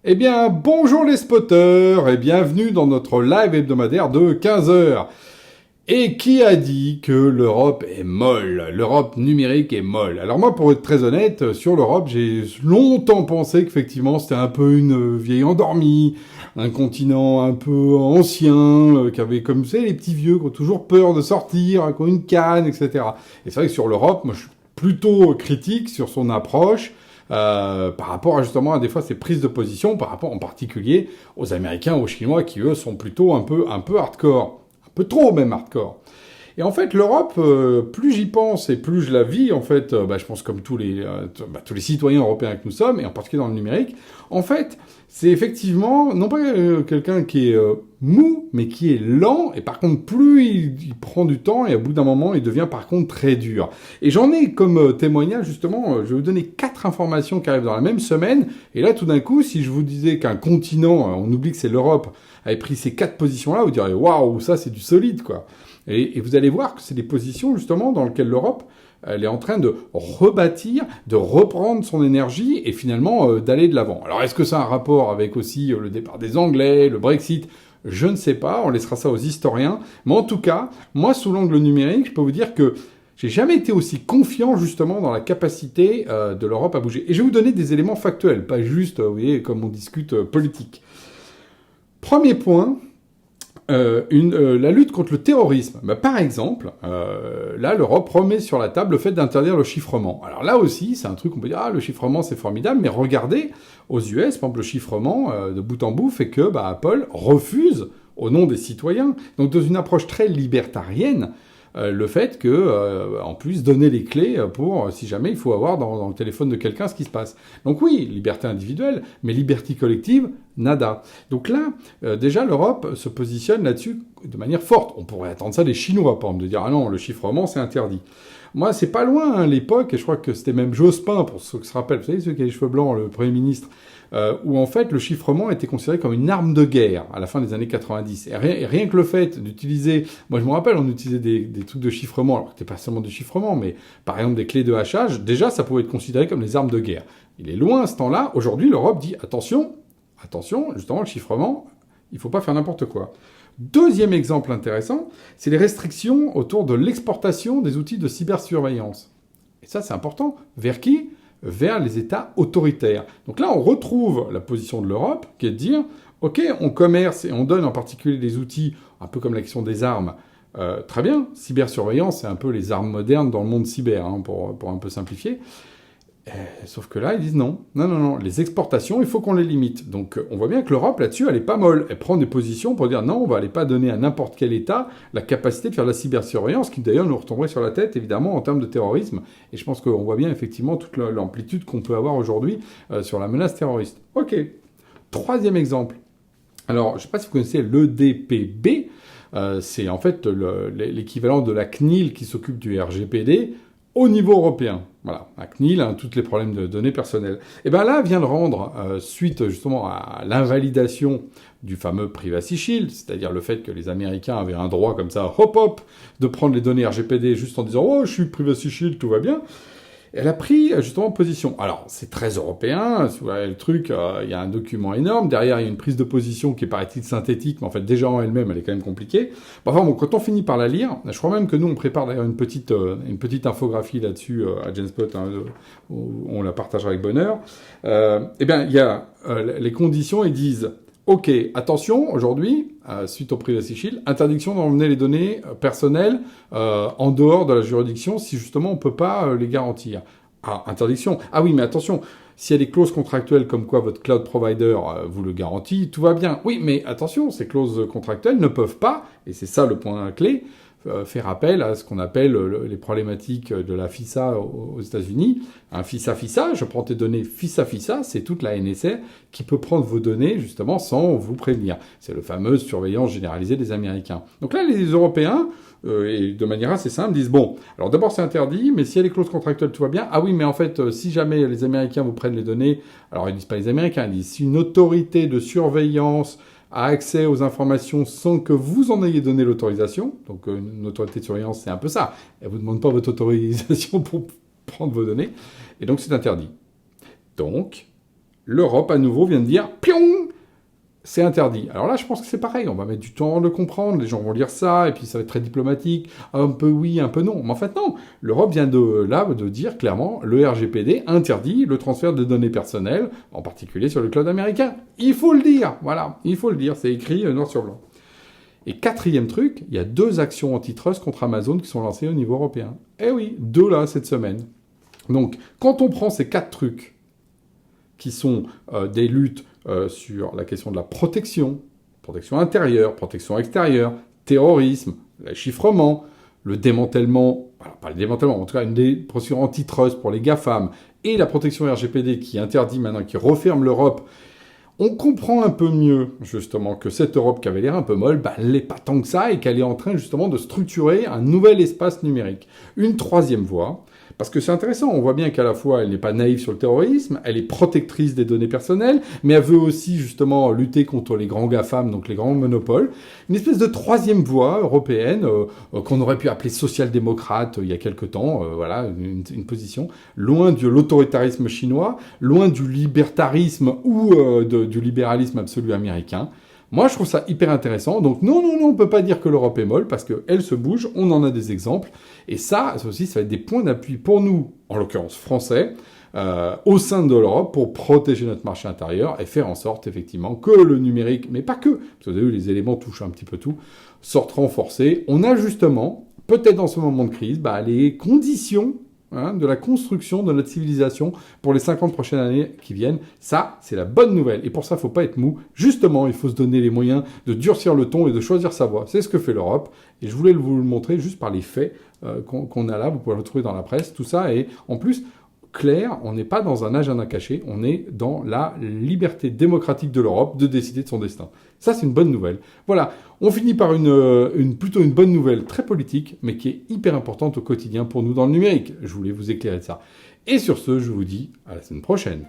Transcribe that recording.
Eh bien, bonjour les spotters et bienvenue dans notre live hebdomadaire de 15 heures. Et qui a dit que l'Europe est molle? L'Europe numérique est molle. Alors moi, pour être très honnête, sur l'Europe, j'ai longtemps pensé qu'effectivement c'était un peu une vieille endormie, un continent un peu ancien, qui avait comme vous savez, les petits vieux qui ont toujours peur de sortir, qui ont une canne, etc. Et c'est vrai que sur l'Europe, moi je suis plutôt critique sur son approche. Par rapport à justement à des fois ces prises de position, par rapport en particulier aux Américains, aux Chinois, qui eux sont plutôt un peu hardcore, un peu trop même hardcore. Et en fait, l'Europe, plus j'y pense et plus je la vis, en fait, je pense comme tous les citoyens européens que nous sommes, et en particulier dans le numérique, en fait, c'est effectivement, non pas quelqu'un qui est mou, mais qui est lent, et par contre, plus il prend du temps, et au bout d'un moment, il devient par contre très dur. Et j'en ai comme témoignage, justement, je vais vous donner 4 informations qui arrivent dans la même semaine, et là, tout d'un coup, si je vous disais qu'un continent, on oublie que c'est l'Europe, avait pris ces 4 positions-là, vous diriez, waouh, ça c'est du solide, quoi. Et vous allez voir que c'est des positions justement dans lesquelles l'Europe elle est en train de rebâtir, de reprendre son énergie et finalement d'aller de l'avant. Alors est-ce que ça a un rapport avec aussi le départ des Anglais, le Brexit? Je ne sais pas, on laissera ça aux historiens. Mais en tout cas, moi sous l'angle numérique, je peux vous dire que j'ai jamais été aussi confiant justement dans la capacité de l'Europe à bouger. Et je vais vous donner des éléments factuels, pas juste, vous voyez, comme on discute politique. Premier point, la lutte contre le terrorisme. Par exemple, là, l'Europe remet sur la table le fait d'interdire le chiffrement. Alors là aussi, c'est un truc qu'on peut dire, ah, le chiffrement, c'est formidable, mais regardez, aux US, par exemple, le chiffrement, de bout en bout, fait que Apple refuse, au nom des citoyens, donc dans une approche très libertarienne, le fait que, en plus, donner les clés pour, si jamais il faut avoir dans le téléphone de quelqu'un ce qui se passe. Donc oui, liberté individuelle, mais liberté collective, nada. Donc là, déjà, l'Europe se positionne là-dessus de manière forte. On pourrait attendre ça des Chinois, par exemple, de dire, ah non, le chiffrement, c'est interdit. Moi, c'est pas loin, hein, l'époque, et je crois que c'était même Jospin, pour ceux qui se rappellent, vous savez, ceux qui ont les cheveux blancs, le Premier ministre, où en fait le chiffrement était considéré comme une arme de guerre à la fin des années 90. Et rien que le fait d'utiliser, moi je me rappelle, on utilisait des trucs de chiffrement, alors que c'était pas seulement du chiffrement, mais par exemple des clés de hachage, déjà ça pouvait être considéré comme des armes de guerre. Il est loin à ce temps-là. Aujourd'hui, l'Europe dit attention, attention, justement le chiffrement, il faut pas faire n'importe quoi. Deuxième exemple intéressant, c'est les restrictions autour de l'exportation des outils de cybersurveillance. Et ça, c'est important. Vers qui? Vers les États autoritaires. Donc là, on retrouve la position de l'Europe, qui est de dire, OK, on commerce et on donne en particulier des outils, un peu comme la question des armes. Très bien, cybersurveillance, c'est un peu les armes modernes dans le monde cyber, hein, pour un peu simplifier. Sauf que là, ils disent non. Non, non, non. Les exportations, il faut qu'on les limite. Donc, on voit bien que l'Europe, là-dessus, elle est pas molle. Elle prend des positions pour dire non, on va aller pas donner à n'importe quel État la capacité de faire de la cybersurveillance, qui d'ailleurs nous retomberait sur la tête, évidemment, en termes de terrorisme. Et je pense qu'on voit bien, effectivement, toute l'amplitude qu'on peut avoir aujourd'hui sur la menace terroriste. OK. Troisième exemple. Alors, je ne sais pas si vous connaissez l'EDPB. C'est en fait l'équivalent de la CNIL qui s'occupe du RGPD au niveau européen. Voilà, la CNIL, hein, tous les problèmes de données personnelles. Et bien là, vient de rendre, suite justement à l'invalidation du fameux Privacy Shield, c'est-à-dire le fait que les Américains avaient un droit comme ça, hop hop, de prendre les données RGPD juste en disant « Oh, je suis Privacy Shield, tout va bien », elle a pris justement position. Alors, c'est très européen, si vous voyez le truc, il y a un document énorme, derrière il y a une prise de position qui est paraît-il synthétique, mais en fait déjà en elle-même, elle est quand même compliquée. Enfin bon, quand on finit par la lire, je crois même que nous on prépare d'ailleurs une petite infographie là-dessus à Genspot, hein, on la partagera avec bonheur. Eh bien, il y a les conditions, ils disent OK, attention, aujourd'hui, suite au Privacy Shield, interdiction d'emmener les données personnelles en dehors de la juridiction si justement on ne peut pas les garantir. Ah, interdiction. Ah oui, mais attention, s'il y a des clauses contractuelles comme quoi votre cloud provider vous le garantit, tout va bien. Oui, mais attention, ces clauses contractuelles ne peuvent pas, et c'est ça le point clé, faire appel à ce qu'on appelle les problématiques de la FISA aux États-Unis. Un FISA, je prends tes données FISA, c'est toute la NSA qui peut prendre vos données justement sans vous prévenir. C'est le fameux surveillance généralisée des Américains. Donc là, les Européens, et de manière assez simple, disent bon, alors d'abord c'est interdit, mais s'il y a les clauses contractuelles, tout va bien. Ah oui, mais en fait, si jamais les Américains vous prennent les données, alors ils disent pas les Américains, ils disent si une autorité de surveillance a accès aux informations sans que vous en ayez donné l'autorisation. Donc une autorité de surveillance, c'est un peu ça. Elle vous demande pas votre autorisation pour prendre vos données. Et donc c'est interdit. Donc, l'Europe, à nouveau, vient de dire « Piong !» C'est interdit. Alors là, je pense que c'est pareil. On va mettre du temps à le comprendre. Les gens vont lire ça, et puis ça va être très diplomatique. Un peu oui, un peu non. Mais en fait, non. L'Europe vient de dire clairement, le RGPD interdit le transfert de données personnelles, en particulier sur le cloud américain. Il faut le dire. Voilà. Il faut le dire. C'est écrit noir sur blanc. Et quatrième truc, il y a 2 actions antitrust contre Amazon qui sont lancées au niveau européen. Eh oui, 2 là, cette semaine. Donc, quand on prend ces 4 trucs, qui sont des luttes sur la question de la protection intérieure, protection extérieure, terrorisme, le chiffrement, le démantèlement, voilà, pas le démantèlement, en tout cas une des procédures antitrust pour les GAFAM, et la protection RGPD qui interdit maintenant, qui referme l'Europe, on comprend un peu mieux, justement, que cette Europe qui avait l'air un peu molle, elle n'est pas tant que ça, et qu'elle est en train, justement, de structurer un nouvel espace numérique. Une troisième voie, parce que c'est intéressant, on voit bien qu'à la fois, elle n'est pas naïve sur le terrorisme, elle est protectrice des données personnelles, mais elle veut aussi, justement, lutter contre les grands GAFAM, donc les grands monopoles. Une espèce de troisième voie européenne, qu'on aurait pu appeler social-démocrate il y a quelque temps, voilà, une position, loin de l'autoritarisme chinois, loin du libertarisme ou du libéralisme absolu américain. Moi, je trouve ça hyper intéressant. Donc, non, on peut pas dire que l'Europe est molle, parce qu'elle se bouge, on en a des exemples. Et ça aussi, ça va être des points d'appui pour nous, en l'occurrence français, au sein de l'Europe, pour protéger notre marché intérieur et faire en sorte, effectivement, que le numérique, mais pas que, parce que vous avez vu, les éléments touchent un petit peu tout, sortent renforcés. On a justement, peut-être dans ce moment de crise, les conditions de la construction de notre civilisation pour les 50 prochaines années qui viennent. Ça, c'est la bonne nouvelle. Et pour ça, il ne faut pas être mou. Justement, il faut se donner les moyens de durcir le ton et de choisir sa voie. C'est ce que fait l'Europe. Et je voulais vous le montrer juste par les faits qu'on a là. Vous pouvez le retrouver dans la presse. Tout ça est, en plus, clair. On n'est pas dans un agenda caché. On est dans la liberté démocratique de l'Europe de décider de son destin. Ça, c'est une bonne nouvelle. Voilà. On finit par plutôt une bonne nouvelle très politique, mais qui est hyper importante au quotidien pour nous dans le numérique. Je voulais vous éclairer de ça. Et sur ce, je vous dis à la semaine prochaine.